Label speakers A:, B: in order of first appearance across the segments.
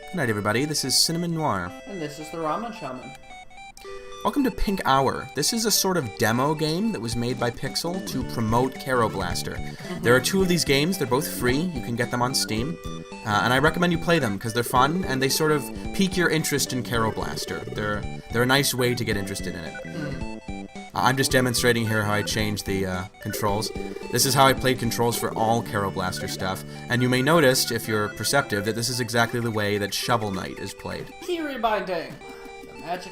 A: Good night, everybody. This is Cinnamon Noir.
B: And this is the Ramen Shaman.
A: Welcome to Pink Hour. This is a sort of demo game that was made by Pixel to promote Kero Blaster. There are two of these games. They're both free. You can get them on Steam. And I recommend you play them because they're fun and they sort of pique your interest in Kero Blaster. They're a nice way to get interested in it. I'm just demonstrating here how I changed the controls. This is how I played controls for all Kero Blaster stuff. And you may notice, if you're perceptive, that this is exactly the way that Shovel Knight is played.
B: Key rebinding.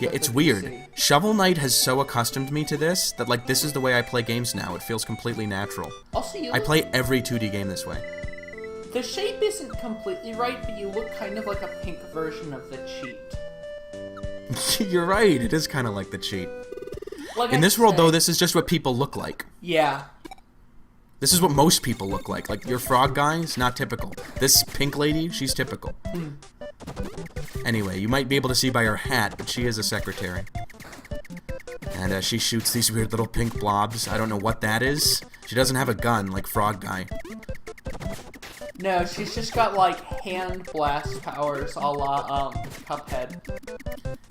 A: Yeah, it's weird. Shovel Knight has so accustomed me to this that, like, this is the way I play games now. It feels completely natural.
B: Also,
A: I play every 2D game this way.
B: The shape isn't completely right, but you look kind of like a pink version of the cheat.
A: You're right. It is kind of like the cheat.
B: Like
A: In this world, though, this is just what people look like.
B: Yeah.
A: This is what most people look like. Like, your frog guy is not typical. This pink lady, she's typical. Anyway, you might be able to see by her hat, but she is a secretary. And she shoots these weird little pink blobs. I don't know what that is. She doesn't have a gun like Frog Guy.
B: No, she's just got, like, hand blast powers a la, Cuphead.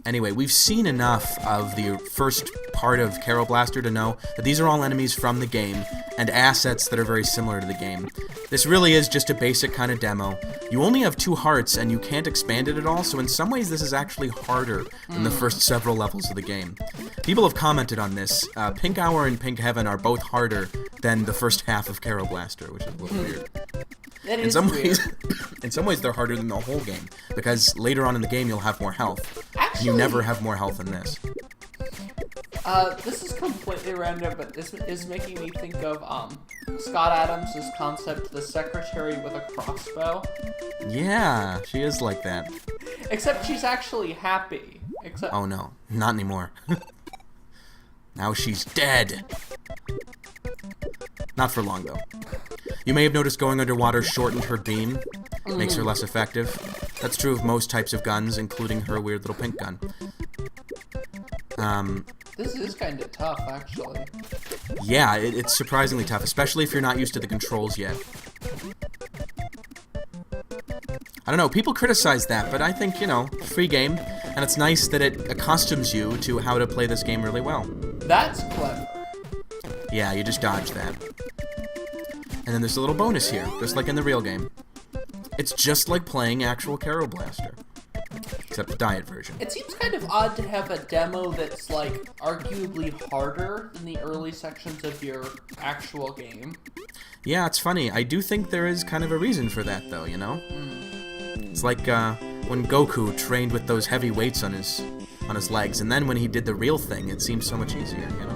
A: Anyway, we've seen enough of the first part of Kero Blaster to know that these are all enemies from the game, and assets that are very similar to the game. This really is just a basic kind of demo. You only have 2 hearts, and you can't expand it at all, so in some ways this is actually harder than the first several levels of the game. People have commented on this. Pink Hour and Pink Heaven are both harder than the first half of Kero Blaster, which is a little weird. In some ways, they're harder than the whole game, because later on in the game you'll have more health.
B: Actually,
A: you never have more health than this.
B: This is completely random, but this is making me think of, Scott Adams' concept, the secretary with a crossbow.
A: Yeah, she is like that.
B: Except she's actually happy.
A: Oh no, not anymore. Now she's dead. Not for long, though. You may have noticed going underwater shortened her beam, makes her less effective. That's true of most types of guns, including her weird little pink gun.
B: This is kind of tough, actually.
A: Yeah, it's surprisingly tough, especially if you're not used to the controls yet. I don't know, people criticize that, but I think, you know, free game, and it's nice that it accustoms you to how to play this game really well.
B: That's clever.
A: Yeah, you just dodge that. And then there's a little bonus here, just like in the real game. It's just like playing actual Kero Blaster, except the diet version.
B: It seems kind of odd to have a demo that's, like, arguably harder than the early sections of your actual game.
A: Yeah, it's funny. I do think there is kind of a reason for that, though, you know? It's like when Goku trained with those heavy weights on his legs, and then when he did the real thing, it seemed so much easier, you know?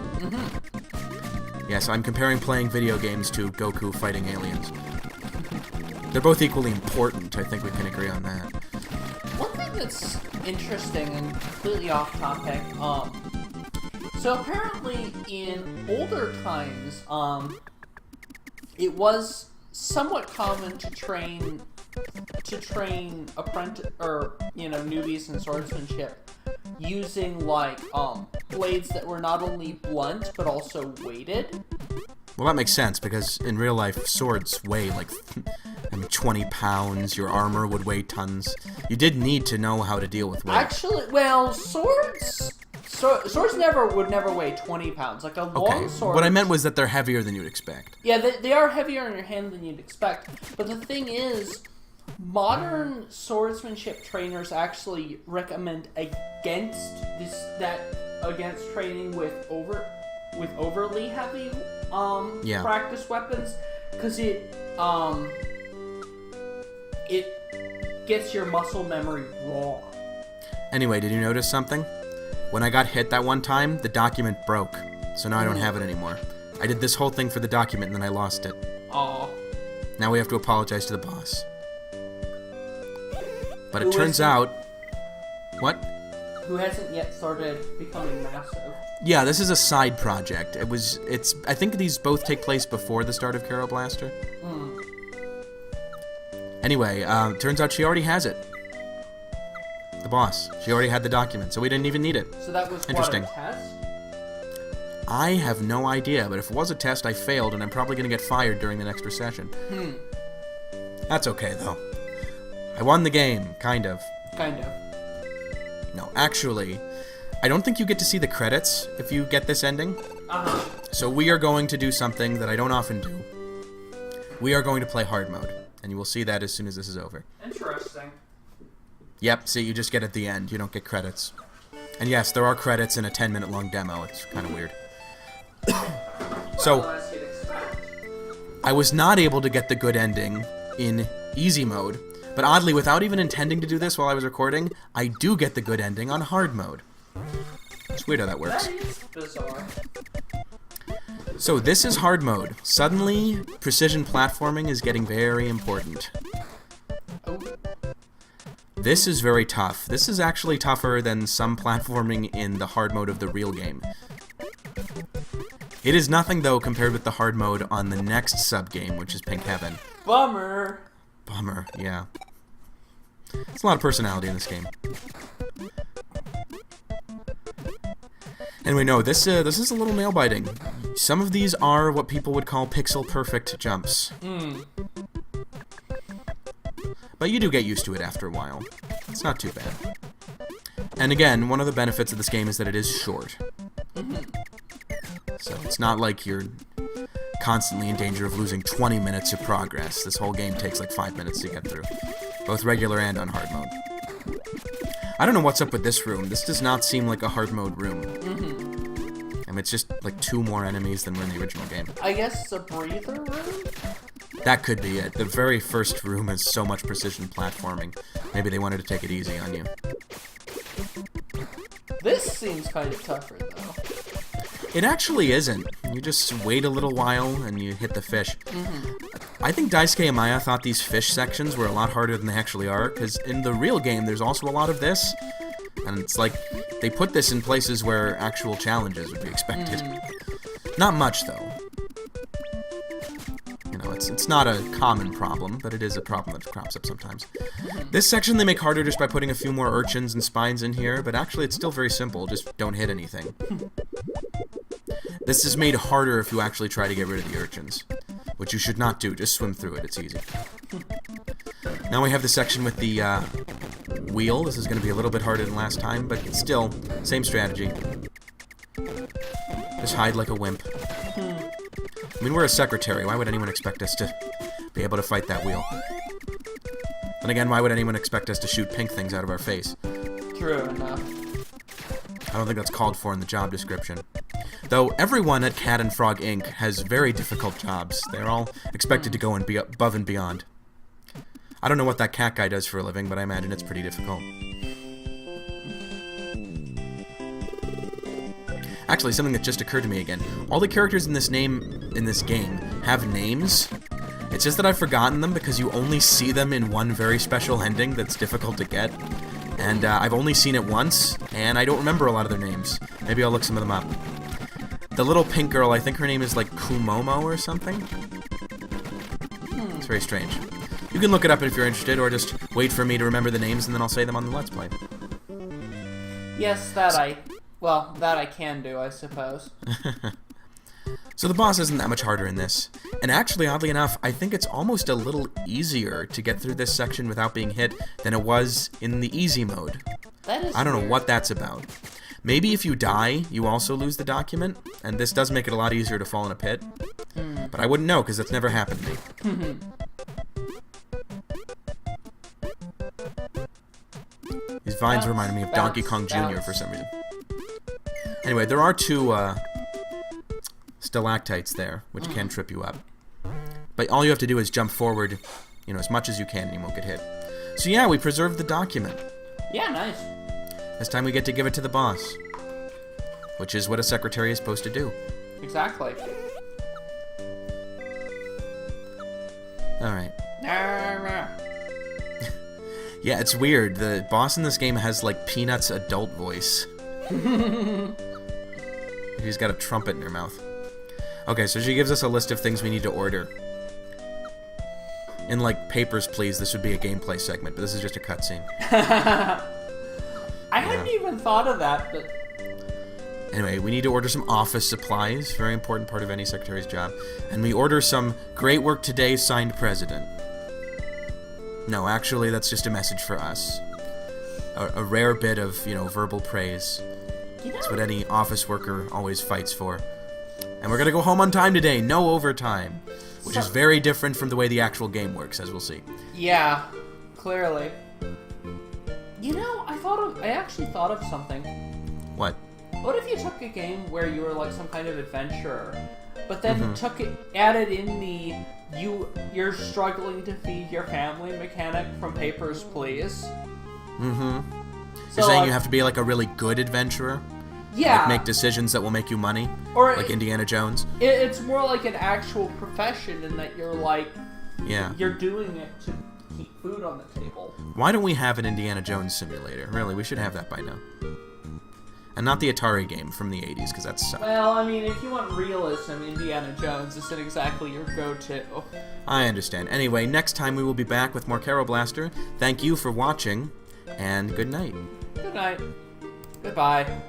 A: Yeah, so I'm comparing playing video games to Goku fighting aliens. They're both equally important, I think we can agree on that.
B: One thing that's interesting and completely off topic, so apparently in older times, it was somewhat common to train newbies in swordsmanship using, like, blades that were not only blunt, but also weighted.
A: Well, that makes sense, because in real life, swords weigh, like, 20 pounds, your armor would weigh tons. You did need to know how to deal with weight.
B: Actually, well, swords would never weigh 20 pounds. Like, a long sword...
A: What I meant was that they're heavier than you'd expect.
B: Yeah, they are heavier in your hand than you'd expect, but the thing is, modern swordsmanship trainers actually recommend against training with overly heavy practice weapons, because it gets your muscle memory wrong.
A: Anyway, did you notice something? When I got hit that one time, the document broke, so now I don't have it anymore. I did this whole thing for the document and then I lost it.
B: Oh.
A: Now we have to apologize to the boss. But it turns out... What?
B: Who hasn't yet started becoming massive.
A: Yeah, this is a side project. I think these both take place before the start of Kero Blaster. Anyway, turns out she already has it. The boss. She already had the document, so we didn't even need it.
B: So that was
A: interesting.
B: What, a test?
A: I have no idea, but if it was a test, I failed, and I'm probably going to get fired during the next recession. That's okay, though. I won the game, kind of.
B: Kind of.
A: No, actually, I don't think you get to see the credits if you get this ending.
B: Uh-huh.
A: So we are going to do something that I don't often do. We are going to play hard mode, and you will see that as soon as this is over.
B: Interesting.
A: Yep, see, you just get at the end. You don't get credits. And yes, there are credits in a 10-minute long demo. It's kind of weird. So,
B: As you'd expect.
A: I was not able to get the good ending in easy mode, but oddly, without even intending to do this while I was recording, I do get the good ending on hard mode. It's weird how that works.
B: That is bizarre.
A: So this is hard mode. Suddenly, precision platforming is getting very important.
B: Oh.
A: This is very tough. This is actually tougher than some platforming in the hard mode of the real game. It is nothing, though, compared with the hard mode on the next sub-game, which is Pink Heaven.
B: Bummer.
A: Bummer, yeah. There's a lot of personality in this game. Anyway, no, this is a little nail-biting. Some of these are what people would call pixel-perfect jumps. But you do get used to it after a while. It's not too bad. And again, one of the benefits of this game is that it is short. So it's not like you're constantly in danger of losing 20 minutes of progress. This whole game takes like 5 minutes to get through. Both regular and on hard mode. I don't know what's up with this room. This does not seem like a hard mode room. I mean, it's just like 2 more enemies than were in the original game.
B: I guess it's a breather room?
A: That could be it. The very first room has so much precision platforming. Maybe they wanted to take it easy on you.
B: This seems kind of tougher, though.
A: It actually isn't. You just wait a little while and you hit the fish. I think Daisuke and Maya thought these fish sections were a lot harder than they actually are, because in the real game there's also a lot of this, and it's like they put this in places where actual challenges would be expected. Not much, though. You know, it's not a common problem, but it is a problem that crops up sometimes. This section they make harder just by putting a few more urchins and spines in here, but actually it's still very simple, just don't hit anything. This is made harder if you actually try to get rid of the urchins, which you should not do, just swim through it, it's easy. Now we have the section with the wheel. This is going to be a little bit harder than last time, but still, same strategy. Just hide like a wimp. I mean, we're a secretary. Why would anyone expect us to be able to fight that wheel? And again, why would anyone expect us to shoot pink things out of our face?
B: True enough.
A: I don't think that's called for in the job description. Though everyone at Cat and Frog Inc. has very difficult jobs. They're all expected to go and be above and beyond. I don't know what that cat guy does for a living, but I imagine it's pretty difficult. Actually, something that just occurred to me again. All the characters in this game have names. It's just that I've forgotten them because you only see them in one very special ending that's difficult to get. And I've only seen it once, and I don't remember a lot of their names. Maybe I'll look some of them up. The little pink girl, I think her name is like Kumomo or something. It's very strange. You can look it up if you're interested, or just wait for me to remember the names and then I'll say them on the Let's Play.
B: Yes, that I can do, I suppose.
A: So the boss isn't that much harder in this. And actually, oddly enough, I think it's almost a little easier to get through this section without being hit than it was in the easy mode.
B: That is
A: I don't know
B: weird.
A: what that's about. Maybe if you die, you also lose the document, and this does make it a lot easier to fall in a pit. But I wouldn't know, because that's never happened to me. These vines remind me of Donkey Kong Jr. for some reason. Anyway, there are 2 stalactites there, which can trip you up. But all you have to do is jump forward, you know, as much as you can, and you won't get hit. So yeah, we preserved the document.
B: Yeah, nice.
A: This time we get to give it to the boss, which is what a secretary is supposed to do.
B: Exactly.
A: Alright. Yeah, it's weird. The boss in this game has, like, Peanut's adult voice. She's got a trumpet in her mouth. Okay, so she gives us a list of things we need to order. In, like, Papers, Please, this would be a gameplay segment, but this is just a cutscene.
B: I hadn't even thought of that, but...
A: Anyway, we need to order some office supplies, very important part of any secretary's job. And we order some "Great work today, signed President." No, actually, that's just a message for us. a rare bit of, you know, verbal praise.
B: You know,
A: It's what any office worker always fights for. And we're gonna go home on time today, no overtime. Which is very different from the way the actual game works, as we'll see.
B: yeah, clearly. You know, I actually thought of something.
A: What?
B: What if you took a game where you were like some kind of adventurer, but then added in the you're struggling to feed your family mechanic from Papers, Please?
A: Mm-hmm.
B: So,
A: You're saying
B: like,
A: you have to be like a really good adventurer?
B: yeah,
A: Like make decisions that will make you money?
B: or
A: Like Indiana Jones?
B: it's more like an actual profession in that you're like
A: Yeah.
B: you're doing it to keep food on the table.
A: Why don't we have an Indiana Jones simulator? Really, we should have that by now. And not the Atari game from the 80s, because that's sucked.
B: Well, I mean, if you want realism, Indiana Jones isn't exactly your go-to.
A: I understand. Anyway, next time we will be back with more Kero Blaster. Thank you for watching, and good night.
B: Good night. Goodbye.